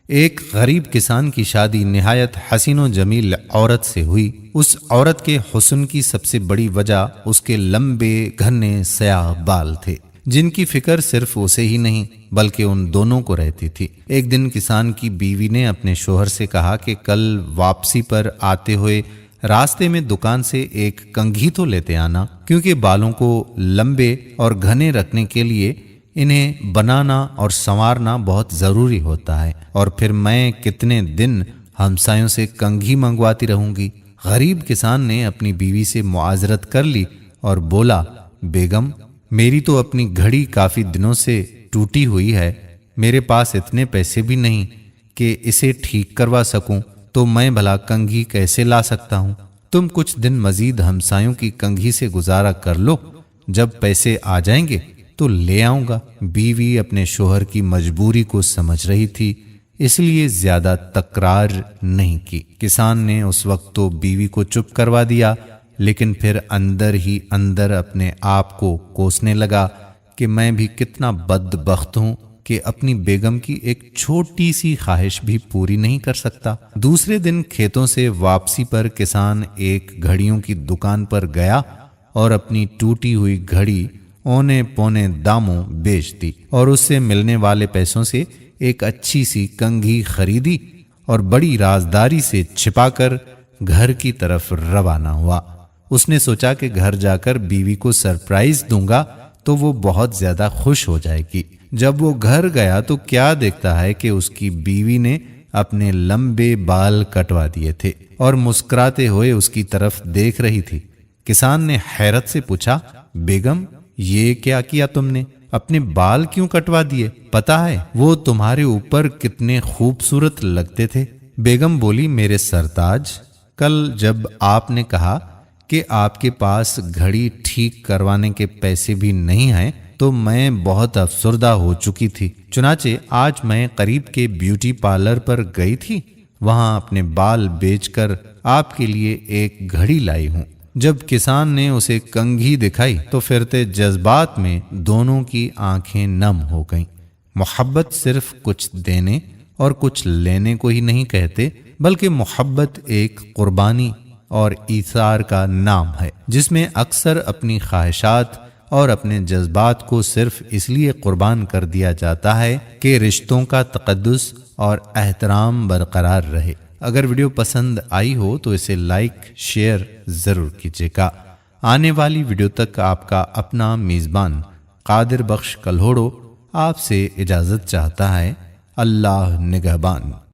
ایک غریب کسان کی شادی نہایت حسین و جمیل عورت سے ہوئی۔ اس عورت کے حسن کی سب سے بڑی وجہ اس کے لمبے گھنے سیاہ بال تھے، جن کی فکر صرف اسے ہی نہیں بلکہ ان دونوں کو رہتی تھی۔ ایک دن کسان کی بیوی نے اپنے شوہر سے کہا کہ کل واپسی پر آتے ہوئے راستے میں دکان سے ایک کنگھی تو لیتے آنا، کیونکہ بالوں کو لمبے اور گھنے رکھنے کے لیے انہیں بنانا اور سنوارنا بہت ضروری ہوتا ہے، اور پھر میں کتنے دن ہمسایوں سے کنگھی منگواتی رہوں گی۔ غریب کسان نے اپنی بیوی سے معاذرت کر لی اور بولا، بیگم میری تو اپنی گھڑی کافی دنوں سے ٹوٹی ہوئی ہے، میرے پاس اتنے پیسے بھی نہیں کہ اسے ٹھیک کروا سکوں، تو میں بھلا کنگھی کیسے لا سکتا ہوں؟ تم کچھ دن مزید ہمسایوں کی کنگھی سے گزارا کر لو، جب پیسے آ جائیں گے تو لے آؤں گا۔ بیوی اپنے شوہر کی مجبوری کو سمجھ رہی تھی، اس لیے زیادہ تکرار نہیں کی۔ کسان نے اس وقت تو بیوی کو چپ کروا دیا، لیکن پھر اندر ہی اندر اپنے آپ کو کوسنے لگا کہ میں بھی کتنا بدبخت ہوں کہ اپنی بیگم کی ایک چھوٹی سی خواہش بھی پوری نہیں کر سکتا۔ دوسرے دن کھیتوں سے واپسی پر کسان ایک گھڑیوں کی دکان پر گیا اور اپنی ٹوٹی ہوئی گھڑی اونے پونے داموں بیچ دی، اور اس سے ملنے والے پیسوں سے ایک اچھی سی کنگھی خریدی اور بڑی رازداری سے چھپا کر گھر کی طرف روانہ ہوا۔ اس نے سوچا کہ گھر جا کر بیوی کو سرپرائز دوں گا تو وہ بہت زیادہ خوش ہو جائے گی۔ جب وہ گھر گیا تو کیا دیکھتا ہے کہ اس کی بیوی نے اپنے لمبے بال کٹوا دیے تھے اور مسکراتے ہوئے اس کی طرف دیکھ رہی تھی۔ کسان نے حیرت سے پوچھا، بیگم یہ کیا کیا تم نے؟ اپنے بال کیوں کٹوا دیے؟ پتا ہے وہ تمہارے اوپر کتنے خوبصورت لگتے تھے۔ بیگم بولی، میرے سرتاج، کل جب آپ نے کہا کہ آپ کے پاس گھڑی ٹھیک کروانے کے پیسے بھی نہیں ہیں تو میں بہت افسردہ ہو چکی تھی، چنانچہ آج میں قریب کے بیوٹی پارلر پر گئی تھی، وہاں اپنے بال بیچ کر آپ کے لیے ایک گھڑی لائی ہوں۔ جب کسان نے اسے کنگھی دکھائی تو پھرتے جذبات میں دونوں کی آنکھیں نم ہو گئیں۔ محبت صرف کچھ دینے اور کچھ لینے کو ہی نہیں کہتے، بلکہ محبت ایک قربانی اور ایثار کا نام ہے، جس میں اکثر اپنی خواہشات اور اپنے جذبات کو صرف اس لیے قربان کر دیا جاتا ہے کہ رشتوں کا تقدس اور احترام برقرار رہے۔ اگر ویڈیو پسند آئی ہو تو اسے لائک شیئر ضرور کیجیے گا۔ آنے والی ویڈیو تک آپ کا اپنا میزبان قادر بخش کلہوڑو آپ سے اجازت چاہتا ہے۔ اللہ نگہبان۔